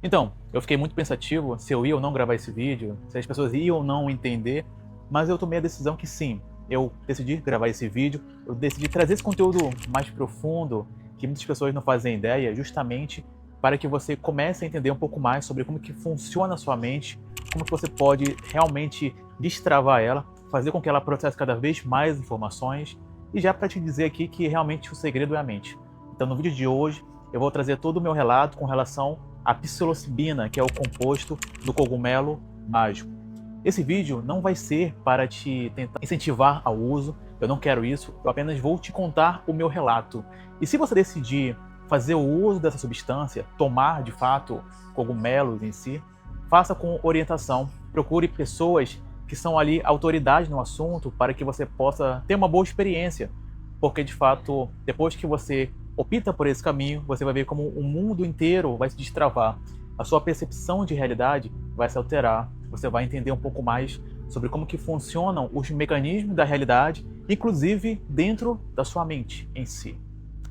Então, eu fiquei muito pensativo se eu ia ou não gravar esse vídeo, se as pessoas iam ou não entender, mas eu tomei a decisão que sim, eu decidi gravar esse vídeo, eu decidi trazer esse conteúdo mais profundo, que muitas pessoas não fazem ideia, justamente para que você comece a entender um pouco mais sobre como que funciona a sua mente, como que você pode realmente destravar ela, fazer com que ela processe cada vez mais informações, e já para te dizer aqui que realmente o segredo é a mente. Então no vídeo de hoje eu vou trazer todo o meu relato com relação à psilocibina, que é o composto do cogumelo mágico. Esse vídeo não vai ser para te tentar incentivar ao uso, eu não quero isso, eu apenas vou te contar o meu relato. E se você decidir fazer o uso dessa substância, tomar de fato cogumelos em si, faça com orientação, procure pessoas que são ali autoridades no assunto para que você possa ter uma boa experiência, porque de fato, depois que você opta por esse caminho, você vai ver como o mundo inteiro vai se destravar, a sua percepção de realidade vai se alterar, você vai entender um pouco mais sobre como que funcionam os mecanismos da realidade, inclusive dentro da sua mente em si,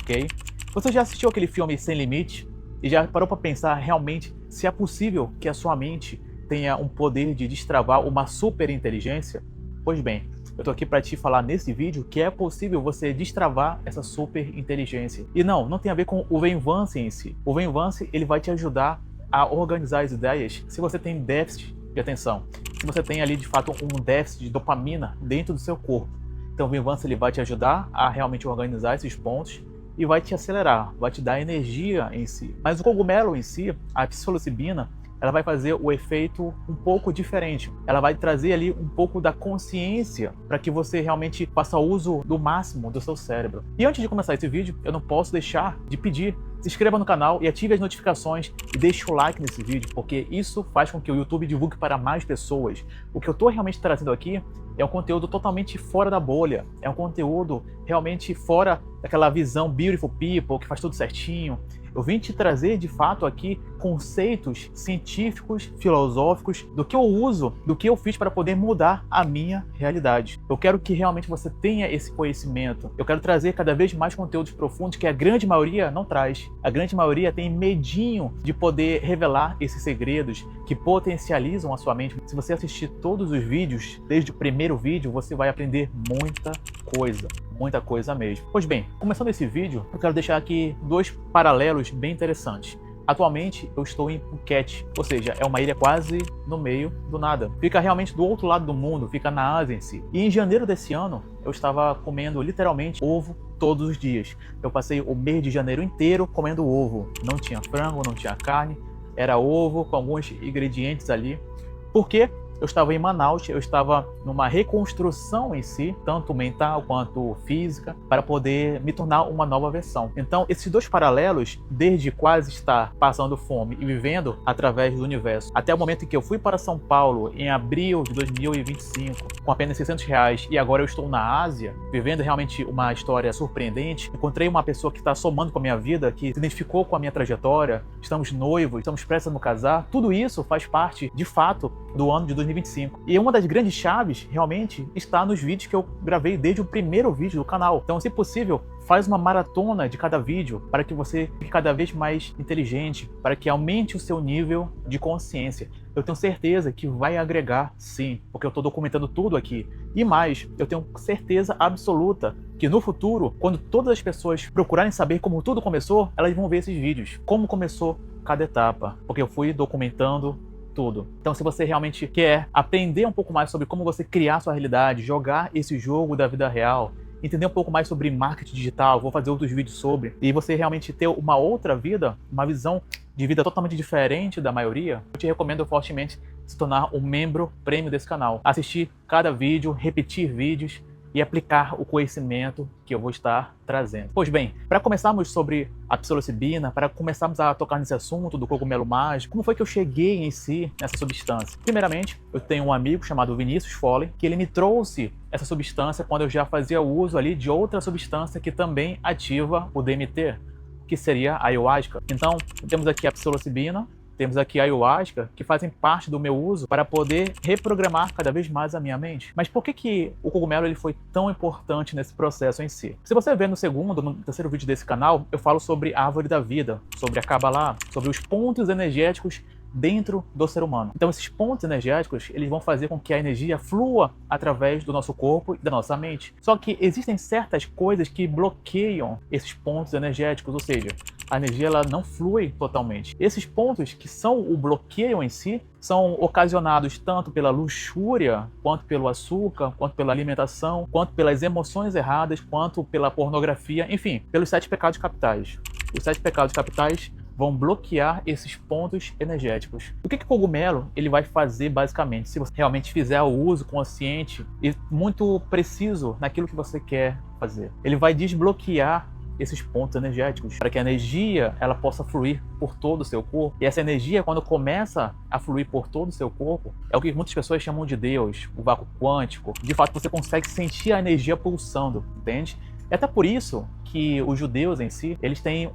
ok? Você já assistiu aquele filme Sem Limite e já parou para pensar realmente se é possível que a sua mente tenha um poder de destravar uma super inteligência? Pois bem, eu tô aqui para te falar nesse vídeo que é possível você destravar essa super inteligência. E não tem a ver com o Venvance em si. O Venvance, ele vai te ajudar a organizar as ideias se você tem déficit de atenção. Se você tem ali de fato um déficit de dopamina dentro do seu corpo. Então o Venvance, ele vai te ajudar a realmente organizar esses pontos e vai te acelerar, vai te dar energia em si. Mas o cogumelo em si, a psilocibina, ela vai fazer o efeito um pouco diferente. Ela vai trazer ali um pouco da consciência para que você realmente faça uso do máximo do seu cérebro. E antes de começar esse vídeo, eu não posso deixar de pedir: se inscreva no canal e ative as notificações e deixe o like nesse vídeo, porque isso faz com que o YouTube divulgue para mais pessoas. O que eu estou realmente trazendo aqui é um conteúdo totalmente fora da bolha, é um conteúdo realmente fora daquela visão beautiful people, que faz tudo certinho. Eu vim te trazer, de fato, aqui conceitos científicos, filosóficos, do que eu uso, do que eu fiz para poder mudar a minha realidade. Eu quero que realmente você tenha esse conhecimento. Eu quero trazer cada vez mais conteúdos profundos que a grande maioria não traz. A grande maioria tem medinho de poder revelar esses segredos que potencializam a sua mente. Se você assistir todos os vídeos, desde o primeiro vídeo, você vai aprender muita coisa mesmo. Pois bem, começando esse vídeo, eu quero deixar aqui dois paralelos bem interessantes. Atualmente eu estou em Phuket, ou seja, é uma ilha quase no meio do nada. Fica realmente do outro lado do mundo, fica na Ásia em si. E em janeiro desse ano, eu estava comendo literalmente ovo todos os dias. Eu passei o mês de janeiro inteiro comendo ovo. Não tinha frango, não tinha carne, era ovo com alguns ingredientes ali. Por quê? Eu estava em Manaus, eu estava numa reconstrução em si, tanto mental quanto física, para poder me tornar uma nova versão. Então, esses dois paralelos, desde quase estar passando fome e vivendo através do universo, até o momento em que eu fui para São Paulo, em abril de 2025, com apenas R$600, e agora eu estou na Ásia, vivendo realmente uma história surpreendente. Encontrei uma pessoa que está somando com a minha vida, que se identificou com a minha trajetória, estamos noivos, estamos prestes a nos casar. Tudo isso faz parte, de fato, do ano de 2025. E uma das grandes chaves, realmente, está nos vídeos que eu gravei desde o primeiro vídeo do canal. Então, se possível, faz uma maratona de cada vídeo para que você fique cada vez mais inteligente, para que aumente o seu nível de consciência. Eu tenho certeza que vai agregar, sim, porque eu estou documentando tudo aqui. E mais, eu tenho certeza absoluta que no futuro, quando todas as pessoas procurarem saber como tudo começou, elas vão ver esses vídeos, como começou cada etapa, porque eu fui documentando tudo. Então, se você realmente quer aprender um pouco mais sobre como você criar sua realidade, jogar esse jogo da vida real, entender um pouco mais sobre marketing digital, vou fazer outros vídeos sobre, e você realmente ter uma outra vida, uma visão de vida totalmente diferente da maioria, eu te recomendo fortemente se tornar um membro prêmio desse canal. Assistir cada vídeo, repetir vídeos e aplicar o conhecimento que eu vou estar trazendo. Pois bem, para começarmos sobre a psilocibina, para começarmos a tocar nesse assunto do cogumelo mágico, como foi que eu cheguei em si nessa substância? Primeiramente, eu tenho um amigo chamado Vinícius Foley, que ele me trouxe essa substância quando eu já fazia uso ali de outra substância que também ativa o DMT, que seria a ayahuasca. Então, temos aqui a psilocibina, Temos aqui a ayahuasca, que fazem parte do meu uso para poder reprogramar cada vez mais a minha mente. Mas por que o cogumelo ele foi tão importante nesse processo em si? Se você ver no segundo, no terceiro vídeo desse canal, eu falo sobre a árvore da vida, sobre a Kabbalah, sobre os pontos energéticos dentro do ser humano. Então esses pontos energéticos, eles vão fazer com que a energia flua através do nosso corpo e da nossa mente. Só que existem certas coisas que bloqueiam esses pontos energéticos, ou seja, a energia ela não flui totalmente. Esses pontos que são o bloqueio em si, são ocasionados tanto pela luxúria, quanto pelo açúcar, quanto pela alimentação, quanto pelas emoções erradas, quanto pela pornografia, enfim, pelos 7 pecados capitais. Os 7 pecados capitais vão bloquear esses pontos energéticos. O que o cogumelo ele vai fazer basicamente, se você realmente fizer o uso consciente e muito preciso naquilo que você quer fazer? Ele vai desbloquear esses pontos energéticos para que a energia ela possa fluir por todo o seu corpo. E essa energia, quando começa a fluir por todo o seu corpo, é o que muitas pessoas chamam de Deus, o vácuo quântico. De fato, você consegue sentir a energia pulsando, entende? É até por isso que os judeus em si, eles têm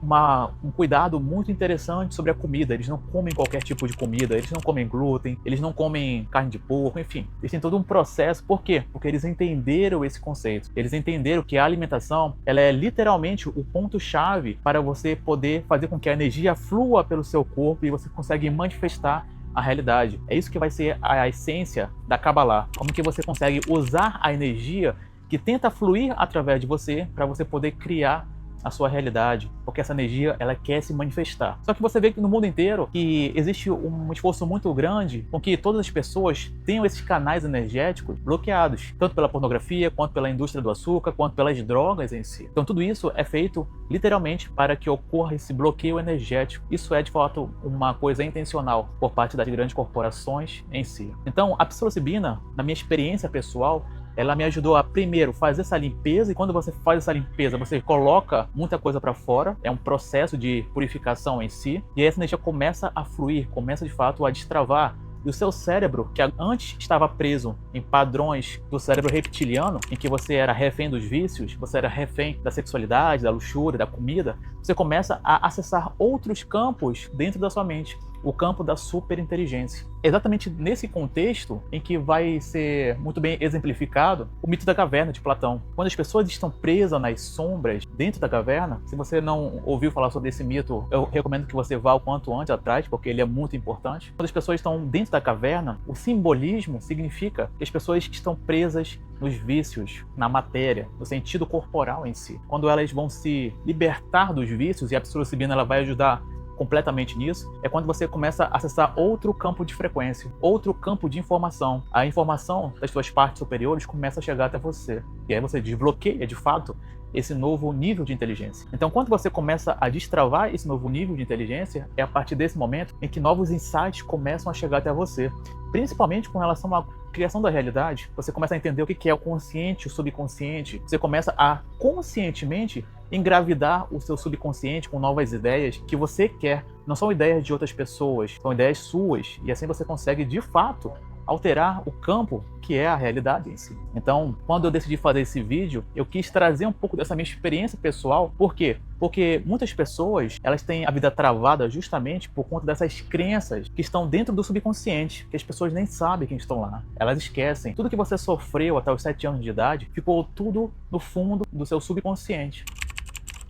um cuidado muito interessante sobre a comida. Eles não comem qualquer tipo de comida, eles não comem glúten, eles não comem carne de porco, enfim. Eles têm todo um processo. Por quê? Porque eles entenderam esse conceito. Eles entenderam que a alimentação, ela é literalmente o ponto-chave para você poder fazer com que a energia flua pelo seu corpo e você consegue manifestar a realidade. É isso que vai ser a essência da Kabbalah. Como que você consegue usar a energia que tenta fluir através de você para você poder criar a sua realidade, porque essa energia ela quer se manifestar. Só que você vê que no mundo inteiro que existe um esforço muito grande com que todas as pessoas tenham esses canais energéticos bloqueados, tanto pela pornografia, quanto pela indústria do açúcar, quanto pelas drogas em si. Então tudo isso é feito literalmente para que ocorra esse bloqueio energético. Isso é de fato uma coisa intencional por parte das grandes corporações em si. Então a psilocibina, na minha experiência pessoal, ela me ajudou a, primeiro, fazer essa limpeza, e quando você faz essa limpeza, você coloca muita coisa para fora, é um processo de purificação em si, e aí essa energia começa a fluir, começa de fato a destravar. E o seu cérebro, que antes estava preso em padrões do cérebro reptiliano, em que você era refém dos vícios, você era refém da sexualidade, da luxúria, da comida, você começa a acessar outros campos dentro da sua mente, o campo da superinteligência. É exatamente nesse contexto em que vai ser muito bem exemplificado o mito da caverna de Platão. Quando as pessoas estão presas nas sombras dentro da caverna, se você não ouviu falar sobre esse mito, eu recomendo que você vá o quanto antes atrás, porque ele é muito importante. Quando as pessoas estão dentro da caverna, o simbolismo significa que as pessoas estão presas nos vícios, na matéria, no sentido corporal em si. Quando elas vão se libertar dos vícios, e a psilocibina ela vai ajudar completamente nisso, é quando você começa a acessar outro campo de frequência, outro campo de informação. A informação das suas partes superiores começa a chegar até você. E aí você desbloqueia, de fato, esse novo nível de inteligência. Então, quando você começa a destravar esse novo nível de inteligência, é a partir desse momento em que novos insights começam a chegar até você. Principalmente com relação à criação da realidade, você começa a entender o que é o consciente, o subconsciente. Você começa a conscientemente engravidar o seu subconsciente com novas ideias que você quer. Não são ideias de outras pessoas, são ideias suas. E assim você consegue, de fato, alterar o campo que é a realidade em si. Então, quando eu decidi fazer esse vídeo, eu quis trazer um pouco dessa minha experiência pessoal. Por quê? Porque muitas pessoas, elas têm a vida travada justamente por conta dessas crenças que estão dentro do subconsciente, que as pessoas nem sabem quem estão lá. Elas esquecem. Tudo que você sofreu até os 7 anos de idade, ficou tudo no fundo do seu subconsciente.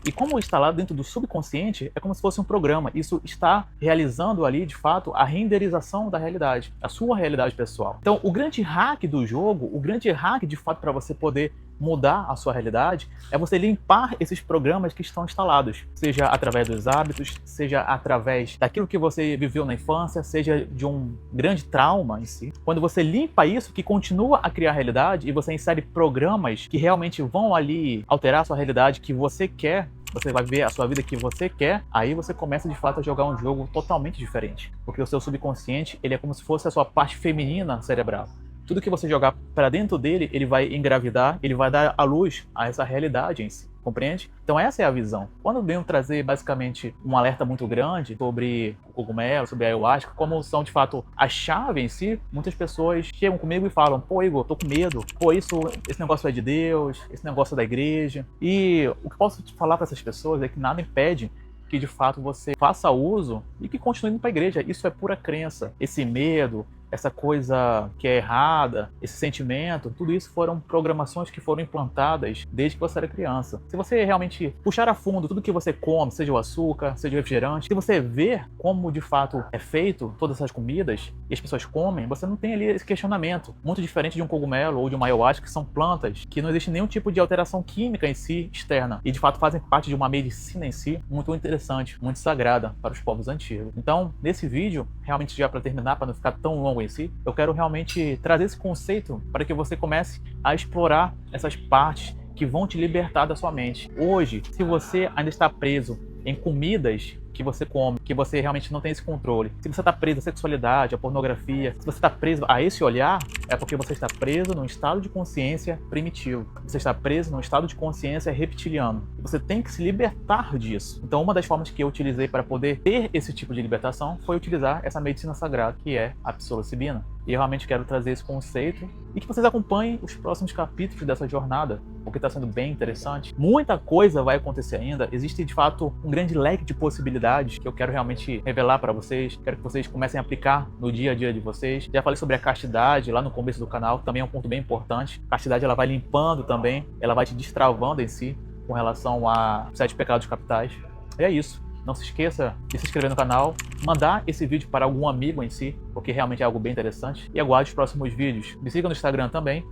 E como está lá dentro do subconsciente, é como se fosse um programa. Isso está realizando ali, de fato, a renderização da realidade, a sua realidade pessoal. Então, o grande hack do jogo, o grande hack, de fato, para você poder mudar a sua realidade, é você limpar esses programas que estão instalados. Seja através dos hábitos, seja através daquilo que você viveu na infância, seja de um grande trauma em si. Quando você limpa isso, que continua a criar a realidade, e você insere programas que realmente vão ali alterar a sua realidade que você quer, você vai ver a sua vida que você quer, aí você começa de fato a jogar um jogo totalmente diferente. Porque o seu subconsciente, ele é como se fosse a sua parte feminina cerebral. Tudo que você jogar para dentro dele, ele vai engravidar, ele vai dar à luz a essa realidade em si. Compreende? Então essa é a visão. Quando eu venho trazer basicamente um alerta muito grande sobre o cogumelo, sobre a ayahuasca, como são de fato a chave em si, muitas pessoas chegam comigo e falam: pô, Igor, tô com medo, pô, esse negócio é de Deus, esse negócio é da igreja. E o que eu posso te falar para essas pessoas é que nada impede que que de fato você faça uso e que continue indo para a igreja. Isso é pura crença. Esse medo, essa coisa que é errada, esse sentimento, tudo isso foram programações que foram implantadas desde que você era criança. Se você realmente puxar a fundo tudo que você come, seja o açúcar, seja o refrigerante, se você ver como de fato é feito todas essas comidas e as pessoas comem, você não tem ali esse questionamento. Muito diferente de um cogumelo ou de uma ayahuasca, que são plantas que não existe nenhum tipo de alteração química em si externa e de fato fazem parte de uma medicina em si muito interessante, muito sagrada para os povos antigos. Então, nesse vídeo, realmente já para terminar, para não ficar tão longo em si, eu quero realmente trazer esse conceito para que você comece a explorar essas partes que vão te libertar da sua mente. Hoje, se você ainda está preso em comidas que você come, que você realmente não tem esse controle, se você está preso à sexualidade, à pornografia, se você está preso a esse olhar, é porque você está preso num estado de consciência primitivo. Você está preso num estado de consciência reptiliano. Você tem que se libertar disso. Então, uma das formas que eu utilizei para poder ter esse tipo de libertação foi utilizar essa medicina sagrada, que é a psilocibina. E eu realmente quero trazer esse conceito e que vocês acompanhem os próximos capítulos dessa jornada, porque está sendo bem interessante. Muita coisa vai acontecer ainda. Existe, de fato, um grande leque de possibilidades que eu quero realmente revelar para vocês. Quero que vocês comecem a aplicar no dia a dia de vocês. Já falei sobre a castidade lá no começo do canal, que também é um ponto bem importante. A castidade, ela vai limpando também, ela vai te destravando em si com relação a 7 pecados capitais. E é isso. Não se esqueça de se inscrever no canal, mandar esse vídeo para algum amigo em si, porque realmente é algo bem interessante. E aguarde os próximos vídeos. Me siga no Instagram também.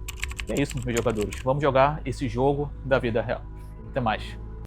E é isso, meus jogadores. Vamos jogar esse jogo da vida real. Até mais.